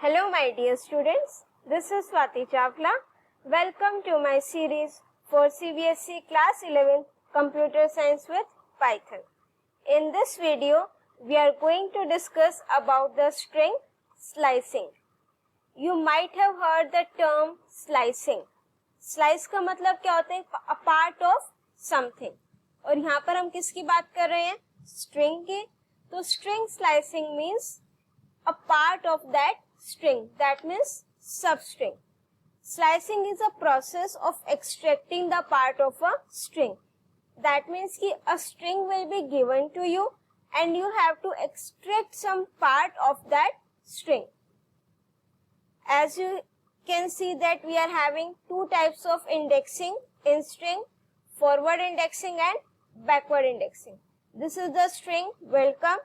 Hello my dear students, this is Swati Chawla. Welcome to my series for CBSE Class 11 Computer Science with Python. In this video, we are going to discuss about the string slicing. You might have heard the term slicing. Slice का मतलब क्या होता है? A part of something. और यहाँ पर हम किसकी बात कर रहे हैं? String की. तो string slicing means a part of that string, that means substring. Slicing is a process of extracting the part of a string. That means कि a string will be given to you and you have to extract some part of that string. As you can see that we are having two types of indexing in string, forward indexing and backward indexing. This is the string welcome,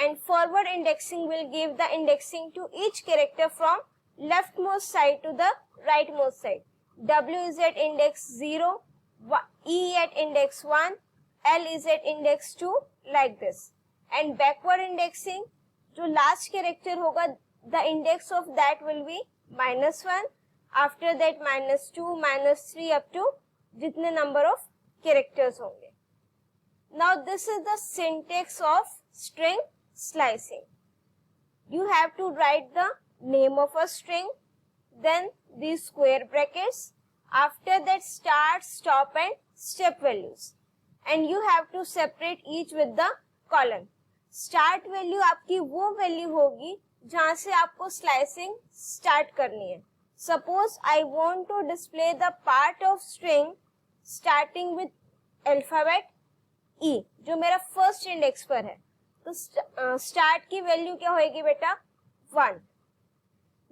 and forward indexing will give the indexing to each character from leftmost side to the rightmost side. W is at index 0, E at index 1, L is at index 2, like this. And backward indexing, जो last character होगा, the index of that will be -1, after that -2, -3 up to जितने number of characters होंगे. Now this is the syntax of string slicing. You have to write the name of a string, then these square brackets, after that start, stop and step values, and you have to separate each with the colon. Start value आपकी वो value होगी जहाँ से आपको slicing start करनी है. Suppose I want to display the part of string starting with alphabet E, जो मेरा first index पर है. तो स्टार्ट की वैल्यू क्या होगी बेटा? 1.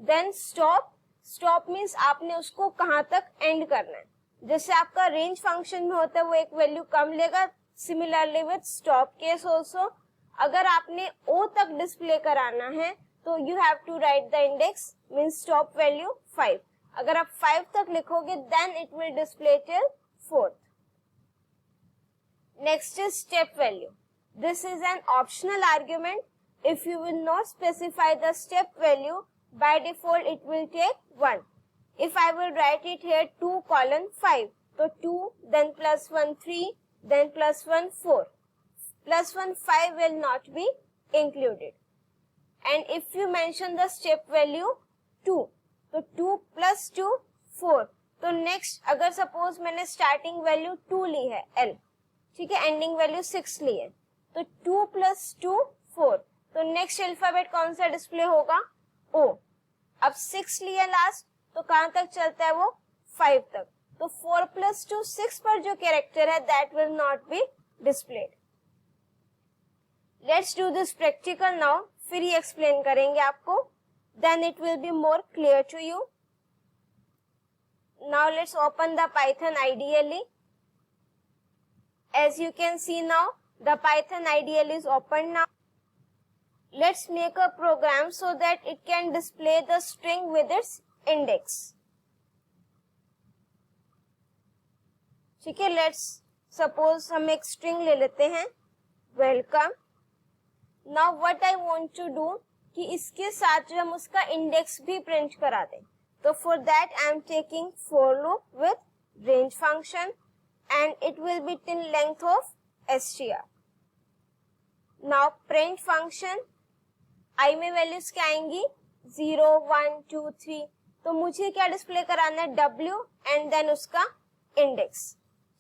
देन स्टॉप मीन्स आपने उसको कहाँ तक एंड करना है. जैसे आपका रेंज फंक्शन में होता है वो एक वैल्यू कम लेगा. Similarly with stop case also, अगर आपने ओ तक डिस्प्ले कराना है तो you have to write the index means stop value 5. अगर आप 5 तक लिखोगे then it will display till 4th. Next is step value. This is an optional argument. If you will not specify the step value, by default it will take 1. If I will write it here 2:5, so 2, then +1 3, then +1 4. +1 5 will not be included. And if you mention the step value 2, so 2 + 2 4. तो next अगर suppose मैंने starting value 2 ली है L, ठीक है, ending value 6 ली है, तो 2 + 2 4. तो next alphabet कौन सा डिस्प्ले होगा? O. अब 6 लिया लास्ट, तो कहां तक चलता है वो? 5 तक. तो 4 + 2 6 पर जो कैरेक्टर है that will not be displayed. Let's do this practical now. फिर ही एक्सप्लेन करेंगे आपको, then it will be more clear to you. Now let's open the Python IDLE. As you can see now, the Python IDLE is open now. Let's make a program so that it can display the string with its index. ठीक है, let's suppose हम एक string ले लेते हैं welcome. Now what I want to do कि इसके साथ जो हम उसका index भी print करा दें. तो for that I am taking for loop with range function and it will be till length of str. Now print function I में वैल्यूज क्या आएंगी? 0 1 2 3. तो मुझे क्या डिस्प्ले कराना है? W एंड देन उसका इंडेक्स.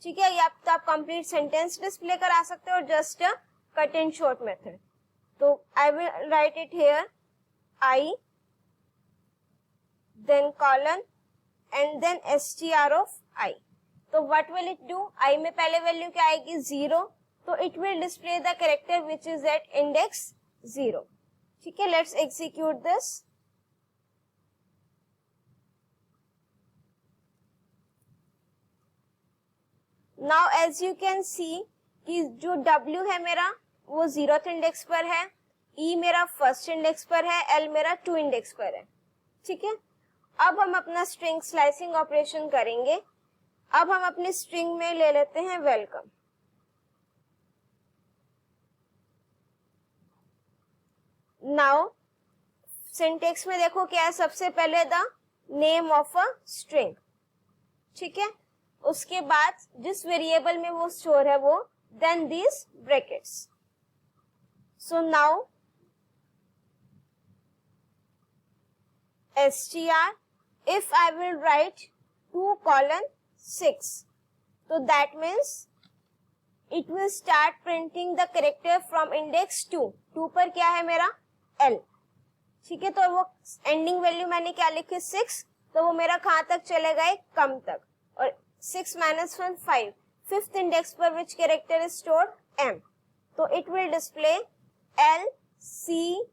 ठीक है, या तो आप कंप्लीट सेंटेंस डिस्प्ले करा सकते हो just a cut and short method. तो I will write it here I, then colon and then str of I. तो what will it do? I में पहले वैल्यू क्या आएगी? 0. तो it will display the character which is at index 0. ठीक है, let's execute this. Now as you can see कि जो W है मेरा वो 0th इंडेक्स पर है, E मेरा फर्स्ट इंडेक्स पर है, L मेरा 2 इंडेक्स पर है. ठीक है, अब हम अपना स्ट्रिंग स्लाइसिंग ऑपरेशन करेंगे. अब हम अपनी स्ट्रिंग में ले लेते हैं वेलकम. Now सिंटेक्स में देखो क्या है, सबसे पहले the name of a string, ठीक है, उसके बाद जिस वेरिएबल में वो स्टोर है वो, then these brackets. So now str, if I will write 2:6, so that means it will start printing the character from index 2. 2 पर क्या है मेरा l, ठीक है, तो वो एंडिंग वैल्यू मैंने क्या लिखी 6, तो वो मेरा कहाँ तक चलेगा, एक कम तक, और 6 - 1 5, फिफ्थ इंडेक्स पर which character is stored m, तो it will display LCOM.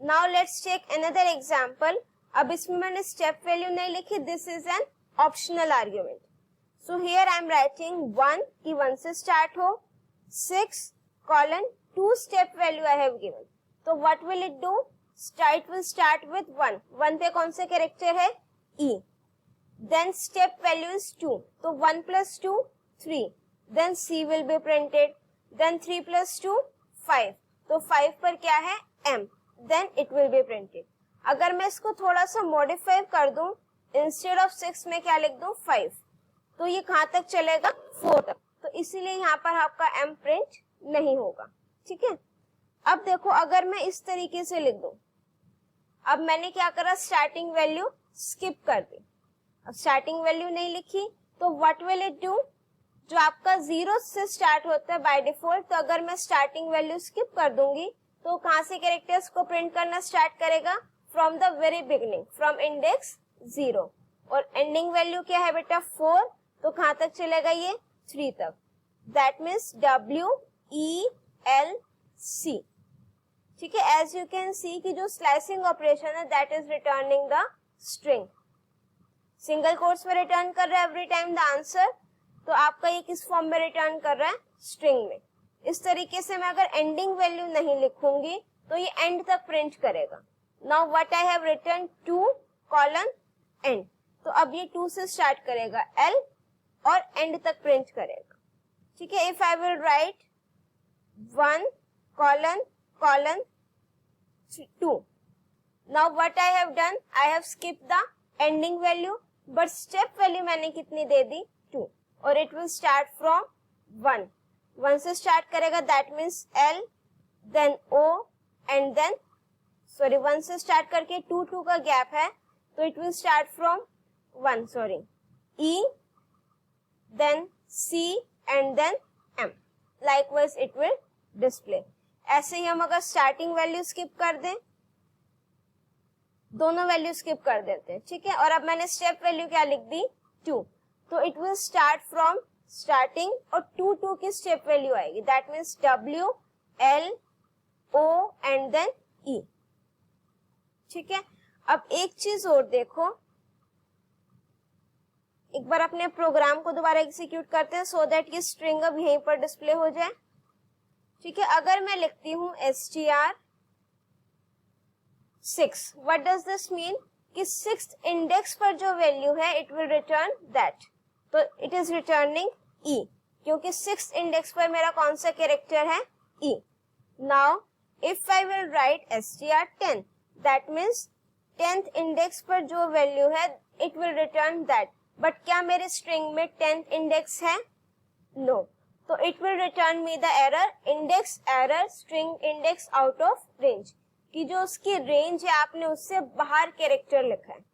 Now let's take another example. अब इसमें मैंने स्टेप वैल्यू नहीं लिखी, this is an optional argument. So here I am writing 1 की 1 से स्टार्ट हो, 6:2 step value I have given. तो what will it do, it will start with 1. 1 पे कौन से कैरेक्टर है, E. Then step value is 2, तो 1 + 2 3, then C will be printed, then 3 + 2 5, तो 5 पर क्या है M, then it will be printed. अगर मैं इसको थोड़ा सा मॉडिफाई कर दूं, इंस्टेड ऑफ 6 में क्या लिख दूं 5, तो ये कहां तक चलेगा 4 तक, तो इसीलिए यहाँ पर आपका M प्रिंट नहीं होगा, ठीक है. अब देखो अगर मैं इस तरीके से लिख दूं, अब मैंने क्या करा, स्टार्टिंग वैल्यू स्किप कर दी, अब स्टार्टिंग वैल्यू नहीं लिखी, तो व्हाट विल इट डू, जो आपका 0 से स्टार्ट होता है बाय डिफॉल्ट, तो अगर मैं स्टार्टिंग वैल्यू स्किप कर दूंगी तो कहां से कैरेक्टर्स को प्रिंट करना स्टार्ट करेगा, from the very beginning, from index 0, और एंडिंग वैल्यू क्या है बेटा 4, तो कहां तक चलेगा ये 3 तक, दैट मीन्स WELC, ठीक है. एज यू कैन सी कि जो स्लाइसिंग ऑपरेशन है that is returning the string, single quotes में रिटर्न कर रहा है एवरी टाइम द आंसर, तो आपका ये किस फॉर्म में रिटर्न कर रहा है, स्ट्रिंग में. इस तरीके से मैं अगर एंडिंग वैल्यू नहीं लिखूंगी तो ये एंड तक प्रिंट करेगा. Now what I have return 2:end, तो अब ये 2 से स्टार्ट करेगा L और एंड तक प्रिंट करेगा, ठीक है. If I will right 1:2, now what I have done, I have skip the ending value, but step value मैंने कितनी दे दी 2, और इट विल स्टार्ट फ्रॉम 1 से स्टार्ट करेगा, that means L, then O, and then 1 से start करके 2 का gap है, तो it will start from 1 E, then C, and then M. Likewise it will display. ऐसे ही हम अगर स्टार्टिंग वैल्यू स्किप कर दें, दोनों वैल्यू स्किप कर देते हैं, ठीक है, और अब मैंने स्टेप वैल्यू क्या लिख दी 2, तो it will start from starting, और 2 की स्टेप वैल्यू आएगी, that means WLO and then E, ठीक है. अब एक चीज और देखो, एक बार अपने प्रोग्राम को दोबारा एग्जीक्यूट करते हैं सो दैट ये स्ट्रिंग अब यहीं पर डिस्प्ले हो जाए, ठीक है. अगर मैं लिखती हूँ str6, what does this mean, कि 6th इंडेक्स पर जो वैल्यू है इट विल रिटर्न दैट, तो इट इज रिटर्निंग E, क्योंकि 6th इंडेक्स पर मेरा कौन सा कैरेक्टर है E. Now if I will right str10, that means 10th index पर जो वैल्यू है it will return that, but क्या मेरे स्ट्रिंग में 10th इंडेक्स है, नो, तो it will return me the error, index error, string index out of range, कि जो उसकी रेंज है आपने उससे बाहर कैरेक्टर लिखा है.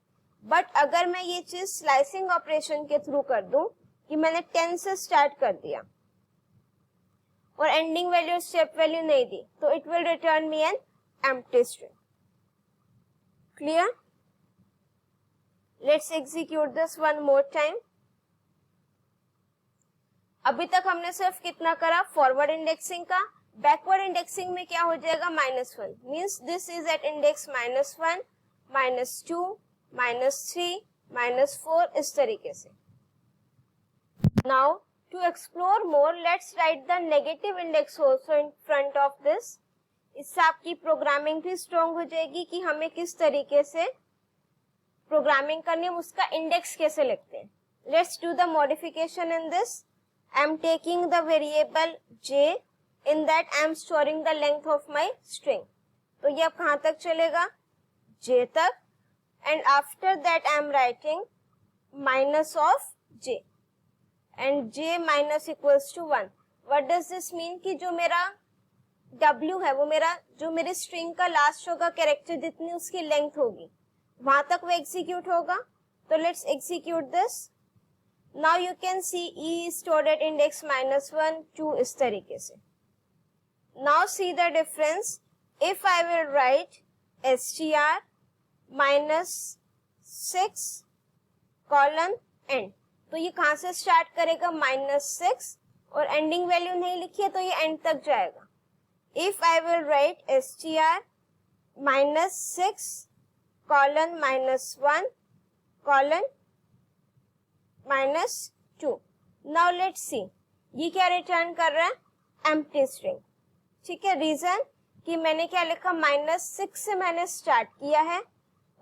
बट अगर मैं ये चीज स्लाइसिंग ऑपरेशन के थ्रू कर दूं कि मैंने 10 से स्टार्ट कर दिया और एंडिंग वैल्यू स्टेप वैल्यू नहीं दी, तो it will return me an empty string. Clear? Let's execute this one more time. अभी तक हमने सिर्फ कितना करा, फॉरवर्ड इंडेक्सिंग का. बैकवर्ड इंडेक्सिंग में क्या हो जाएगा, -1, means this is at index -1, -2, -3, -4, इस तरीके से. Now to explore more, let's write the negative index also in front of this. इससे आपकी प्रोग्रामिंग भी स्ट्रॉन्ग हो जाएगी कि हमें किस तरीके से प्रोग्रामिंग करनी है, उसका इंडेक्स कैसे लिखते हैं. Let's do the modification in this. I am taking the variable j in that I am storing the length of my string. तो ये अब कहाँ तक चलेगा? j तक, and after that I am writing minus of j and j minus equals to 1. What does this mean? कि जो मेरा w है वो मेरा जो मेरे स्ट्रिंग का लास्ट होगा कैरेक्टर जितनी उसकी लेंथ होगी वहां तक वो एग्जीक्यूट होगा. तो let's execute this. Now you can see e stored at index -1 2 इस तरीके से. Now see the difference. If I will right str -6 colon end, तो ये कहां से स्टार्ट करेगा? -6 और एंडिंग वैल्यू नहीं लिखी है तो ये एंड तक जाएगा. If I will right str -6 colon -1 colon -2. Now let's सी ये क्या रिटर्न कर रहा है? Empty string. ठीक है. रीजन कि मैंने क्या लिखा? -6 से मैंने स्टार्ट किया है,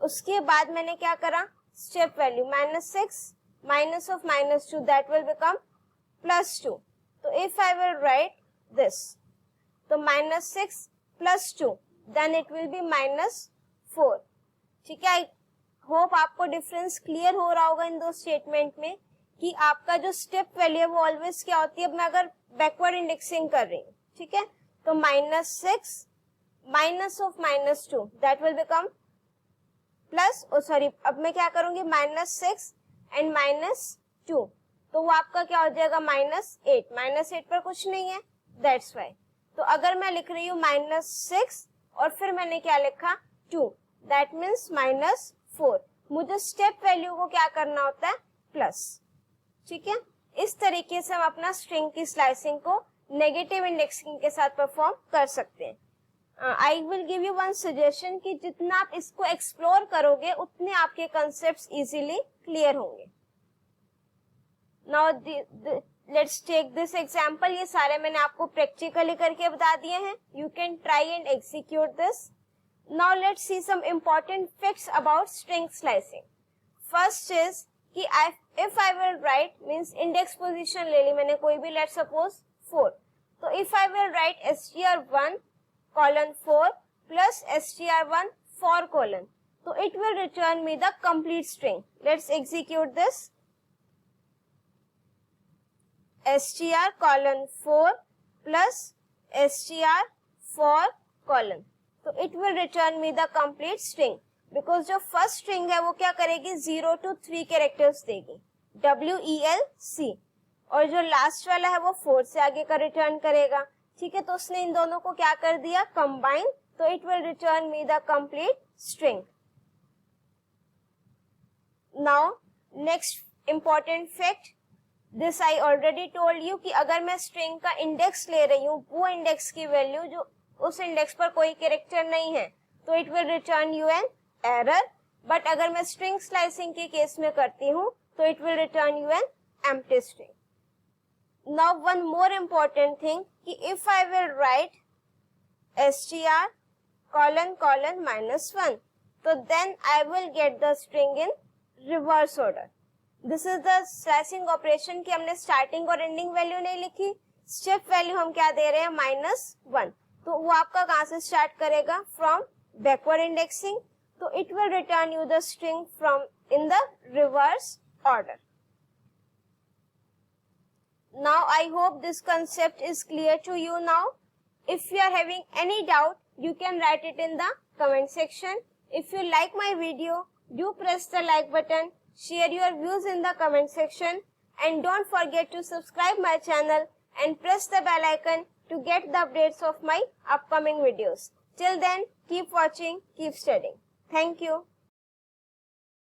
उसके बाद मैंने क्या करा? Step value -6 minus of -2 that will become +2. तो if I will write this, तो -6 +2 then it will be -4. ठीक है. आई होप आपको डिफरेंस क्लियर हो रहा होगा इन दो स्टेटमेंट में कि आपका जो स्टेप वैल्यू है वो ऑलवेज क्या होती है. अब मैं अगर बैकवर्ड इंडेक्सिंग कर रही हूँ, ठीक है, तो -6 minus of -2 that will become अब मैं क्या करूंगी? -6 एंड -2, तो वो आपका क्या हो जाएगा? -8. -8 पर कुछ नहीं है, दैट्स वाई. तो अगर मैं लिख रही हूँ -6 और फिर मैंने क्या लिखा? 2, दैट मीन्स -4. मुझे स्टेप वैल्यू को क्या करना होता है? प्लस. ठीक है. इस तरीके से हम अपना स्ट्रिंग की स्लाइसिंग को नेगेटिव इंडेक्सिंग के साथ परफॉर्म कर सकते हैं. I will give you one suggestion कि जितना आप इसको एक्सप्लोर करोगे उतने आपके कंसेप्ट्स इजीली क्लियर होंगे. Now let's take this example. ये सारे मैंने आपको प्रैक्टिकली करके बता दिए हैं. You can try and execute this. Now let's see some important facts about string slicing. First is कि if I will write means index position ले ली मैंने कोई भी, लेट्स सपोज 4. तो if I will right str1 colon 4 plus str1 4 colon, so it will return me the complete string. Let's execute this. str colon 4 plus str4 colon, so it will return me the complete string because जो first string है वो क्या करेगी? 0 to 3 characters देगी, WELC, और जो last वाला है वो 4 से आगे का रिटर्न करेगा. ठीक है. तो उसने इन दोनों को क्या कर दिया? कंबाइन. तो it will return me the complete string. Now next important fact, this I already told you कि अगर मैं स्ट्रिंग का इंडेक्स ले रही हूँ, वो इंडेक्स की वैल्यू जो उस इंडेक्स पर कोई कैरेक्टर नहीं है, तो it will return you an error. But अगर मैं स्ट्रिंग स्लाइसिंग के केस में करती हूँ तो it will return you N empty string. Now one more important thing कि if I will write str colon colon -1, so then I will get the string in reverse order. This is the slicing operation कि हमने starting और ending value नहीं लिखी, step value हम क्या दे रहे हैं? -1. तो वो आपका कहाँ से स्टार्ट करेगा? From backward indexing. तो it will return you the string from in the reverse order. Now I hope this concept is clear to you now. If you are having any doubt, you can write it in the comment section. If you like my video, do press the like button, share your views in the comment section, and don't forget to subscribe my channel and press the bell icon to get the updates of my upcoming videos. Till then, keep watching, keep studying. Thank you.